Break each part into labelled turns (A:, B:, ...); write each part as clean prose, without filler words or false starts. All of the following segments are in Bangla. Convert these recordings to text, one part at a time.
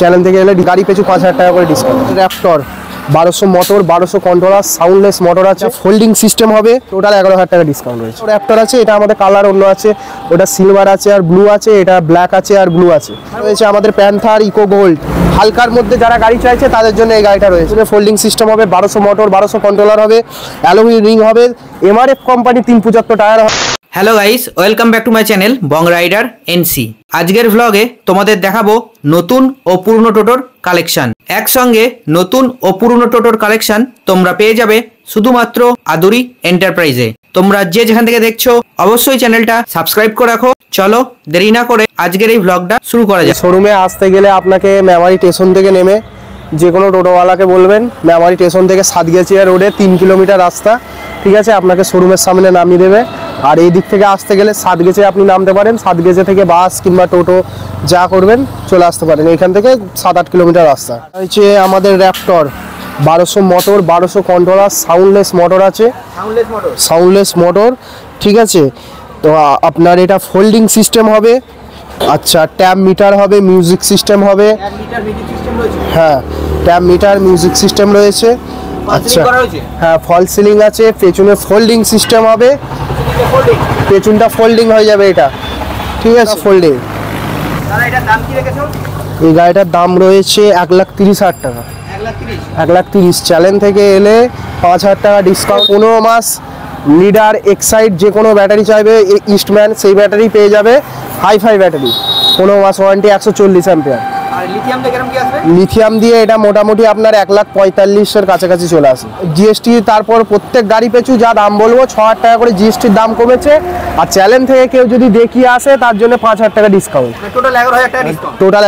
A: চ্যানেল থেকে এলে গাড়ি পিছু 5000 টাকা করে discount. Raptor 1200 motor, 1200 controller, soundless motor আছে, ফোল্ডিং সিস্টেম হবে, টোটাল 11000 টাকা ডিসকাউন্ট রয়েছে। র‍্যাপটর আছে, এটা আমাদের কালার অন্য আছে, ওটা সিলভার আছে আর ব্লু আছে, এটা ব্ল্যাক আছে আর ব্লু আছে। রয়েছে আমাদের প্যান্থার ইকো গোল্ড, হালকার মধ্যে যারা গাড়ি চাইছে তাদের জন্য এই গাড়িটা রয়েছে। ফোল্ডিং সিস্টেম হবে, 1200 মোটর, 1200 কন্ট্রোলার হবে, অ্যালুই রিং হবে, এমআরএফ কোম্পানি 375 টায়ার হবে।
B: Hello guys, welcome back to my channel Bong rider NC. আজকের ভ্লগে তোমাদের দেখাবো নতুন ও পুরনো টোটোর কালেকশন। একসঙ্গে নতুন ও পুরনো টোটোর কালেকশন তোমরা পেয়ে যাবে শুধুমাত্র আদুরি এন্টারপ্রাইজে। তোমরা যে যেখান থেকে দেখছো অবশ্যই চ্যানেলটা সাবস্ক্রাইব করে রাখো। চলো দেরি না করে আজকের এই ভ্লগটা শুরু করা যায়।
A: শোরুমে আসতে গেলে আপনাকে মেমারি স্টেশন থেকে নেমে যে কোনো টোটোওয়ালাকে বলবেন মেমারি স্টেশন থেকে সাতগেছিয়া রোডে 3 কিলোমিটার রাস্তা, ঠিক আছে, আপনাকে শোরুমের সামনে নামিয়ে দেবে। আর এই দিক থেকে আসতে গেলে সাতগেছে আপনি নামতে পারেন, সাতগেছে থেকে বাস কিংবা টোটো যা করবেন চলে আসতে পারেন। এখান থেকে 7-8 কিলোমিটার রাস্তা। হচ্ছে আমাদের Raptor 1200 motor, 1200 controller, soundless motor আছে, সাউন্ডলেস মোটর, ঠিক আছে। তো আপনার এটা ফোল্ডিং সিস্টেম হবে, আচ্ছা, ট্যাব মিটার হবে, মিউজিক সিস্টেম হবে, হ্যাঁ ট্যাব মিটার মিউজিক সিস্টেম রয়েছে, আচ্ছা হ্যাঁ ফল সিলিং আছে, পেছনে ফোল্ডিং সিস্টেম হবে, পেছনটা ফোল্ডিং হয়ে যাবে এটা, ঠিক আছে, ফোল্ডিং। এই গাড়িটার দাম রয়েছে 1,30,000 টাকা, 1,30,000। চ্যালেঞ্জ থেকে এলে 5,000 টাকা ডিসকাউন্ট। 15 মাস লিডার এক্সাইড যে কোনো ব্যাটারি চাইবে ইস্টম্যান সেই ব্যাটারি পেয়ে যাবে, হাইফাই ব্যাটারি, 15 মাস ওয়ারেন্টি, 140 অ্যাম্পিয়ার। লিথিয়াম দিয়ে এটা মোটামুটি আপনার 1,45,000-এর কাছাকাছি চলে আসে জিএসটি। তারপর প্রত্যেক গাড়ি পিছু যা দাম বলবো 6,000 টাকা করে জিএসটির দাম কমেছে। আর চ্যালেঞ্জ থেকে কেউ যদি দেখিয়ে আসে তার জন্য 5,000 টাকা ডিসকাউন্ট, টোটাল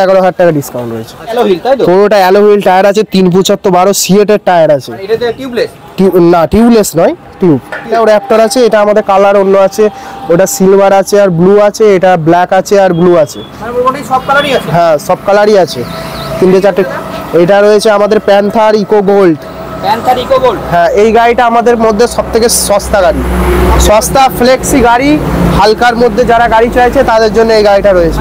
A: 11,000 টাকা ডিসকাউন্ট রয়েছে। পুরোটা অ্যালো হুইল টায়ার আছে, 375/12 সিএটের টায়ার আছে, না টিউবলেস নয়, টিউব। র‍্যাপটর আছে, এটা আমাদের কালার অন্য আছে, ওটা সিলভার আছে আর ব্লু আছে, এটা ব্ল্যাক আছে আর ব্লু আছে, হ্যাঁ সব কালারই আছে, 3-4টে। এটা রয়েছে আমাদের প্যান্থার ইকো গোল্ড, হ্যাঁ এই গাড়িটা আমাদের মধ্যে সবথেকে সস্তা গাড়ি, সস্তা ফ্লেক্সি গাড়ি। হালকার মধ্যে যারা গাড়ি চাইছে তাদের জন্য এই গাড়িটা রয়েছে,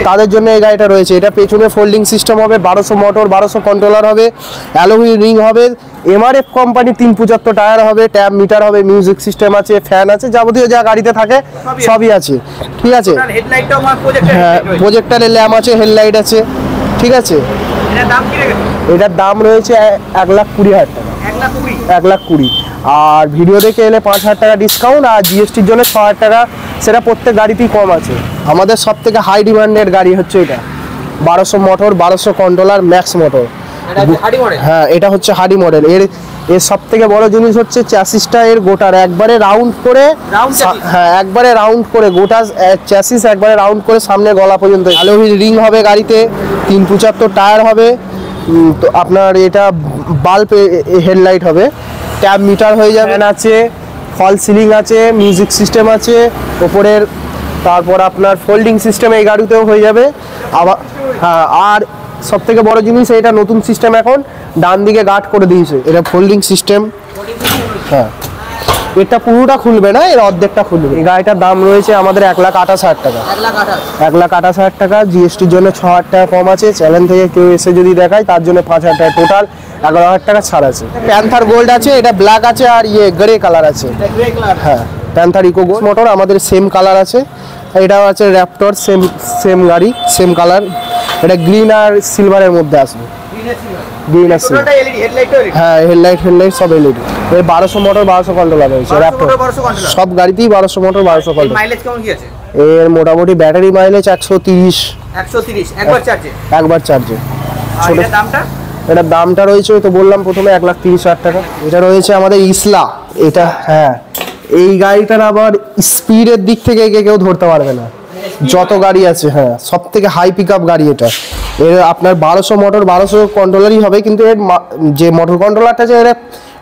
A: তাদের জন্য এই গাড়িটা রয়েছে। এটা পেছনে ফোল্ডিং সিস্টেম হবে, 1200 মোটর, 1200 কন্ট্রোলার হবে, অ্যালুই রিং হবে, এমআরএফ কোম্পানি 375 টায়ার হবে, ট্যাব মিটার হবে, মিউজিক সিস্টেম আছে, ফ্যান আছে, যাবতীয় যা গাড়িতে থাকে সবই আছে, ঠিক আছে। হ্যাঁ প্রজেক্টরের ল্যাম্প আছে, হেডলাইট আছে, ঠিক আছে। এটার দাম রয়েছে 1,20,000 টাকা, 1,20,000। আর ভিডিও দেখে এলে 5,000 টাকা ডিসকাউন্ট, আর জিএসটির জন্য 6,000 টাকা, সেটা প্রত্যেক গাড়িতেই কম আছে। আমাদের সব থেকে হাই ডিমান্ডের গাড়ি হচ্ছে এটা, 1200 মোটর, 1200 কন্ট্রোলার, ম্যাক্স মোটর, হ্যাঁ এটা হচ্ছে হাডি মডেল। এর সব থেকে বড় জিনিস হচ্ছে চ্যাসিসটা, এর গোটার একবারে রাউন্ড করে, হ্যাঁ একবারে রাউন্ড করে গোটা চ্যাসিস একবারে রাউন্ড করে সামনে গলা পর্যন্ত। অ্যালুই রিং হবে গাড়িতে, 375 টায়ার হবে, তো আপনার এটা বাল্ব হেডলাইট হবে, ট্যাব মিটার হয়ে যাবে, আছে ফল সিলিং আছে, মিউজিক সিস্টেম আছে ওপরের, তারপর আপনার ফোল্ডিং সিস্টেম এই গাড়িতেও হয়ে যাবে। আবার হ্যাঁ, আর সব থেকে বড় জিনিস এটা নতুন সিস্টেম, এখন ডান দিকে গার্ড করে দিয়েছে, এটা ফোল্ডিং সিস্টেম, হ্যাঁ এটা পুরোটা খুলবে না, এর অর্ধেকটা খুলবে। এই গাড়িটার দাম রয়েছে আমাদের 1,28,000 টাকা, 1,28,000 টাকা। জিএসটির জন্য 6,000 টাকা কম আছে। চ্যালেঞ্জ থেকে কেউ এসে যদি দেখায় তার জন্য 5,000 টাকা, টোটাল 11,000 টাকা ছাড় আছে। প্যান্থার গোল্ড আছে, এটা ব্ল্যাক আছে আর গ্রে কালার আছে, হ্যাঁ প্যান্থার ইকো গোল্ড মোটর আমাদের সেম কালার আছে। এটাও আছে র‍্যাপটর, সেম গাড়ি, সেম কালার, এটা গ্রিন আর সিলভারের মধ্যে আসবে, গ্রিন আর সিলভার, হ্যাঁ হেডলাইট সব এলইডি। এর 1200 মোটর, 1200 কন্ট্রোলার রয়েছে র‍্যাপটর, সব গাড়িতেই 1200 মোটর, 1200 কন্ট্রোলার। মাইলেজ কেমন কি আছে এর? মোটামুটি ব্যাটারি মাইলেজ 130 একবার চার্জে। এটার দামটা রয়েছে, তো বললাম প্রথমে 1,30,000 টাকা। এটা রয়েছে আমাদের ইসলা, এটা হ্যাঁ এই গাড়িটার আবার স্পিডের দিক থেকে কেউ ধরতে পারবে না, যত গাড়ি আছে, হ্যাঁ সব থেকে হাই পিক আপ গাড়ি এটা। এর আপনার 1200 মোটর, 1200 কন্ট্রোলারই হবে, কিন্তু এর যে মোটর কন্ট্রোলারটা আছে এর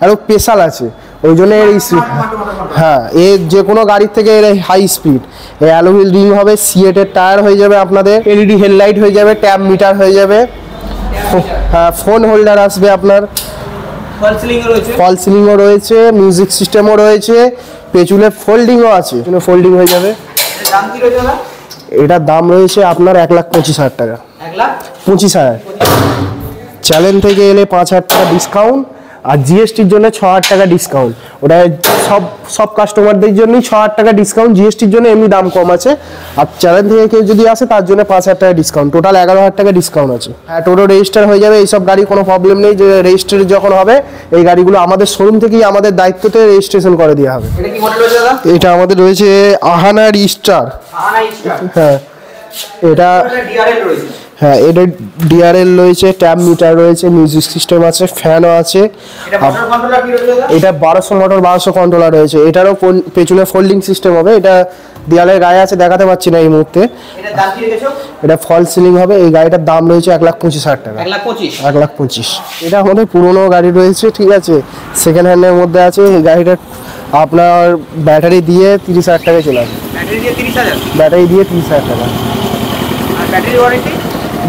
A: আরও স্পেশাল আছে, ওই জন্য এর হ্যাঁ এর যে কোনো গাড়ির থেকে এর হাই স্পিড। এর অ্যালুই রিং হবে, সিএটের টায়ার হয়ে যাবে আপনাদের, এলইডি হেডলাইট হয়ে যাবে, ট্যাব মিটার হয়ে যাবে, হ্যাঁ ফোন হোল্ডার আসবে আপনার, ফল সিলিংও রয়েছে, মিউজিক সিস্টেমও রয়েছে, পেছনে ফোল্ডিংও আছে, ফোল্ডিং হয়ে যাবে। এটার দাম রয়েছে আপনার 1,25,000 টাকা, 25,000। চ্যালেঞ্জ থেকে এলে 5,000 টাকা ডিসকাউন্ট, আর জিএসটির জন্য 6,000 টাকা ডিসকাউন্ট। ওটা সব কাস্টমারদের জন্যই 6,000 টাকা ডিসকাউন্ট, জিএসটির জন্য এমনি দাম কম আছে। আর চ্যালেঞ্জ থেকে কেউ যদি আসে তার জন্য 5,000 টাকা ডিসকাউন্ট, টোটাল 11,000 টাকা ডিসকাউন্ট আছে। হ্যাঁ, টোটো রেজিস্টার হয়ে যাবে, এইসব গাড়ি কোনো প্রবলেম নেই। যে রেজিস্টার যখন হবে এই গাড়িগুলো আমাদের শোরুম থেকেই আমাদের দায়িত্বতে রেজিস্ট্রেশন করে দেওয়া হবে। এটা আমাদের রয়েছে আহানা স্টার। হ্যাঁ, এটা এটা ডিআরএল রয়েছে, ট্যাব মিটার রয়েছে, মিউজিক সিস্টেম আছে, ফ্যানও আছে। এটা 1200 মোটর 1200 কন্ট্রোলার রয়েছে। এটারও পেছনে ফোল্ডিং সিস্টেম হবে। এটা দেয়ালের গায়ে আছে, দেখাতে পাচ্ছি না এই মুহূর্তে। এটা ফল সিলিং হবে। এই গাড়িটার দাম রয়েছে 1,25,000 টাকা। 1,25,000। এটা আমাদের পুরোনো গাড়ি রয়েছে, ঠিক আছে, সেকেন্ড হ্যান্ডের মধ্যে আছে। এই গাড়িটা আপনার ব্যাটারি দিয়ে 30,000 টাকায় চলে আসবে। ব্যাটারি দিয়ে 30,000 টাকা।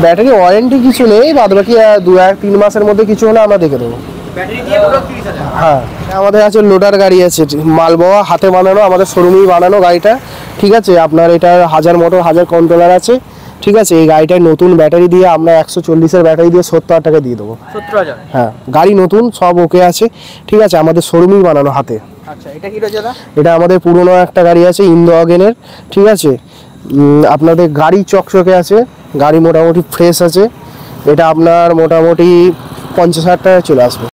A: ব্যাটারি ওয়ারেন্টি কিছু নেই, বাদ বাকি 2-3 মাসের মধ্যে কিছু হলে আমরা দেখে দেবো। হ্যাঁ, আমাদের আছে লোডার গাড়ি আছে, মালবোয়া হাতে বানানো, আমাদের শোরুমেই বানানো গাড়িটা, ঠিক আছে। আপনার এটার 1000 মোটর 1000 কন্ট্রোলার আছে, ঠিক আছে। এই গাড়িটায় নতুন ব্যাটারি দিয়ে আমরা 140-এর ব্যাটারি দিয়ে 70,000 টাকা দিয়ে দেবো।
B: 70,000?
A: হ্যাঁ, গাড়ি নতুন, সব ওকে আছে, ঠিক আছে। আমাদের শোরুমেই বানানো হাতে।
B: আচ্ছা, এটা কি রয়েছে?
A: এটা আমাদের পুরনো একটা গাড়ি আছে, ইন্দো ওয়াগনের, ঠিক আছে। আপনাদের গাড়ি চকচকে আছে, গাড়ি মোটামুটি ফ্রেশ আছে। এটা আপনার মোটামুটি 50,000 টাকায় চলে আসবে।